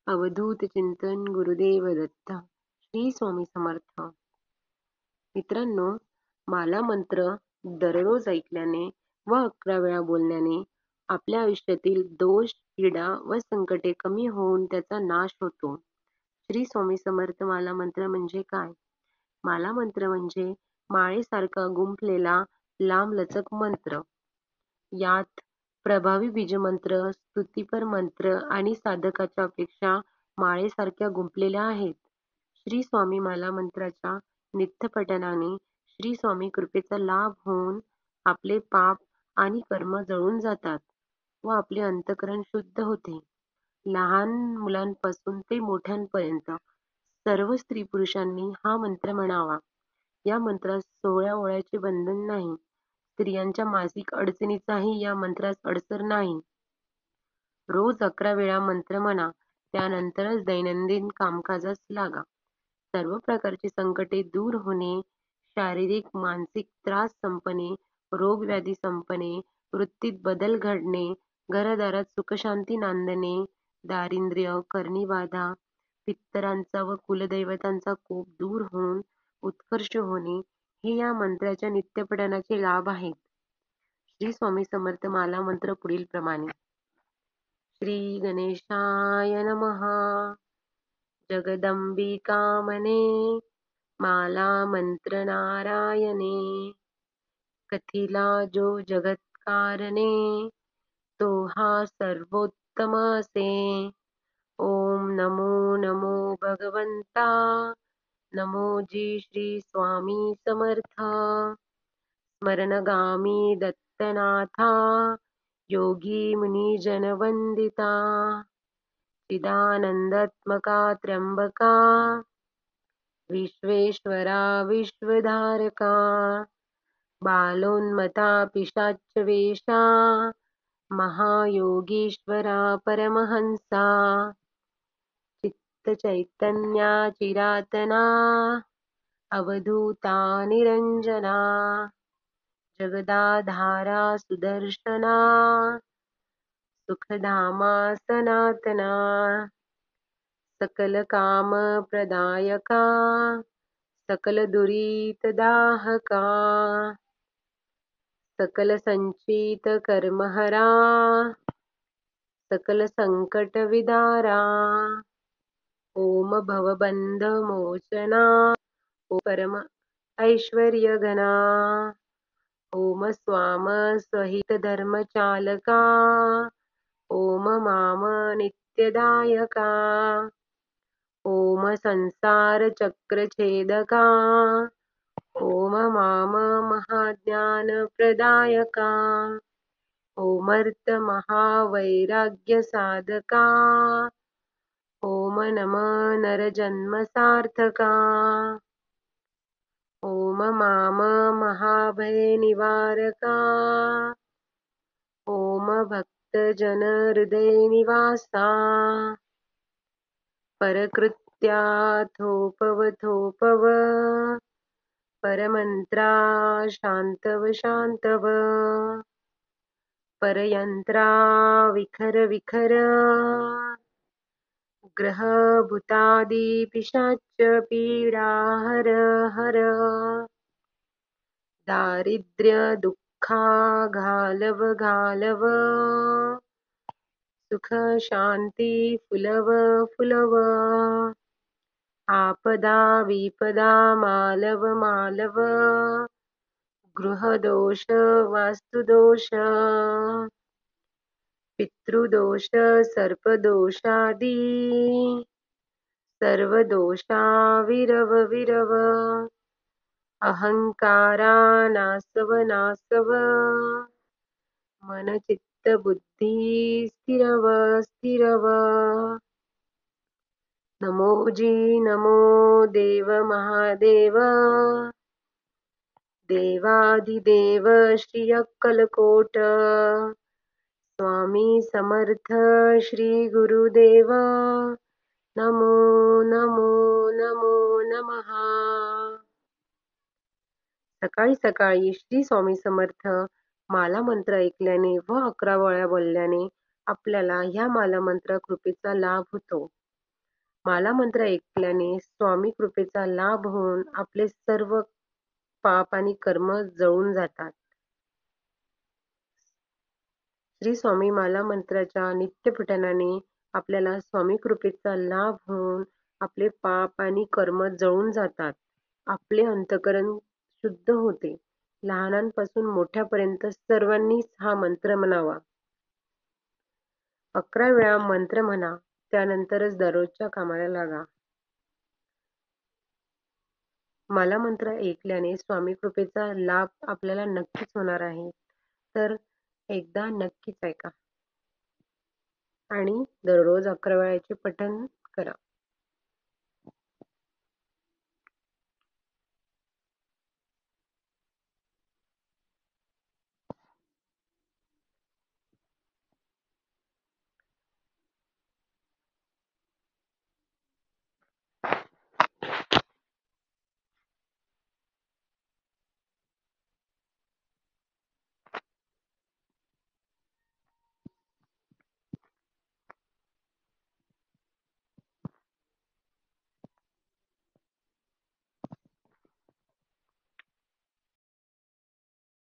अवधूत चिंतन गुरुदेव दत्त. श्री स्वामी समर्थ. मित्रांनो, माला मंत्र दररोज ऐकल्याने व 11 वेळा बोलण्याने आपल्या आयुष्यातील दोष, पीडा व संकटे कमी होऊन त्याचा नाश होतो. श्री स्वामी समर्थ माला मंत्र म्हणजे काय? माला मंत्र म्हणजे माळेसारखा गुंफलेला लांबलचक मंत्र. यात प्रभावी बीजमंत्र, स्तुतिपर मंत्र आणि साधकाच्या अपेक्षा माळेसारख्या गुंफलेल्या आहेत. श्री स्वामी माला मंत्राच्या नित्यपठणाने श्री स्वामी कृपेचा लाभ होऊन आपले पाप आणि कर्म जळून जातात व आपले अंतःकरण शुद्ध होते. लहान मुलांपासून ते मोठ्यांपर्यंत सर्व स्त्री पुरुषांनी हा मंत्र म्हणावा. या मंत्रात 16 ओळ्याचे बंधन नाही. स्त्रियांच्या मासिक अडचणीचाही या मंत्रास अडसर नाही. रोज 11 वेळा मंत्र म्हणा, त्यानंतरच दैनंदिन कामकाजास लागा. सर्व प्रकारची संकटे दूर होणे, शारीरिक मानसिक त्रास संपणे, रोगव्याधी संपणे, वृत्तीत बदल घडणे, घरदारात सुखशांती नांदणे, दारिद्र्य, कर्णीबाधा, पितरांचा व कुलदैवतांचा कोप दूर होऊन उत्कर्ष होणे हे या मंत्राच्या नित्यपठणाचे लाभ आहेत. श्री स्वामी समर्थ माला मंत्र पुढील प्रमाणे. श्री गणेशाय नमः. जगदंबिकामने माला मंत्र नारायणे. कथिला जो जगत्कारणे तो हा सर्वोत्तम असे. ओम नमो नमो भगवंता. नमो जी श्री स्वामी समर्थ. स्मरणगामी दत्तनाथा. योगी मुनी जनवंदिता. चिदानंदात्मका त्र्यंबका. विश्वेश्वरा विश्वधारका. बालोन्मता पिशाचवेशा. महायोगीश्वरा परमहंसा. चित्तचैतन्या चिरातना. अवधूता निरंजना. जगदाधारा सुदर्शना. सुखधामा सनातना. सकल काम प्रदायका. सकल दुरीत दाहका. सकल संचित कर्महरा. सकल संकट विदारा. ओम भवबंध मोचना. ओम परम ऐश्वर्य घना. ओम स्वाम स्वहित धर्मचालका. ओम माम नित्यदायका. ओम संसार चक्र छेदका. ओम माम महाज्ञान प्रदायका. ओमर्थ महावैराग्य साधका. ओम नम नरजन्म सार्थका. ओम माम महाभय निवारका. ओम भक्तजन हृदय निवासा. परकृत्या थोपव थोपव. परमंत्रा शांतव शांतव. परयंत्रा विखर विखर. ग्रह भूतादी पिशाच पीडा हर हर. दारिद्र्य दुःखा घालव घालव. सुख शांती फुलव फुलव. आपदा विपदा मालव मालव. गृहदोष वास्तुदोष. पितृदोष सर्पदोषादी. सर्व दोषा विरव विरव. अहंकारा नासव नासव. मन चित्त बुद्धी स्थिरव स्थिरव. नमो जी नमो देव महादेव. देवाधिदेव श्री अक्कलकोट. स्वामी समर्थ श्री गुरुदेव. नमो नमो नमो नमः. सकाळी सकाळी श्री स्वामी समर्थ माला मंत्र ऐकल्याने व 11 वेळा बोलल्याने आपल्याला ह्या माला मंत्र कृपेचा लाभ होतो. माला मंत्र ऐकल्याने स्वामी कृपेचा लाभ होऊन आपले सर्व पाप आणि कर्म जळून जातात. श्री स्वामी माला मंत्राच्या नित्य पठणाने आपल्याला स्वामी कृपेचा लाभ होऊन आपले पाप आणि कर्म जळून जातात. आपले अंतःकरण शुद्ध होते. लहानांपासून मोठ्यापर्यंत सर्वांनीच हा मंत्र म्हणावा. 11 वेळा मंत्र म्हणा, त्यानंतरच दररोजच्या कामाला लागा. माला मंत्र ऐकल्याने स्वामी कृपेचा लाभ आपल्याला नक्कीच होणार आहे. तर एकदा नक्कीच ऐका आणि दररोज 11 वेळा याचे पठण करा.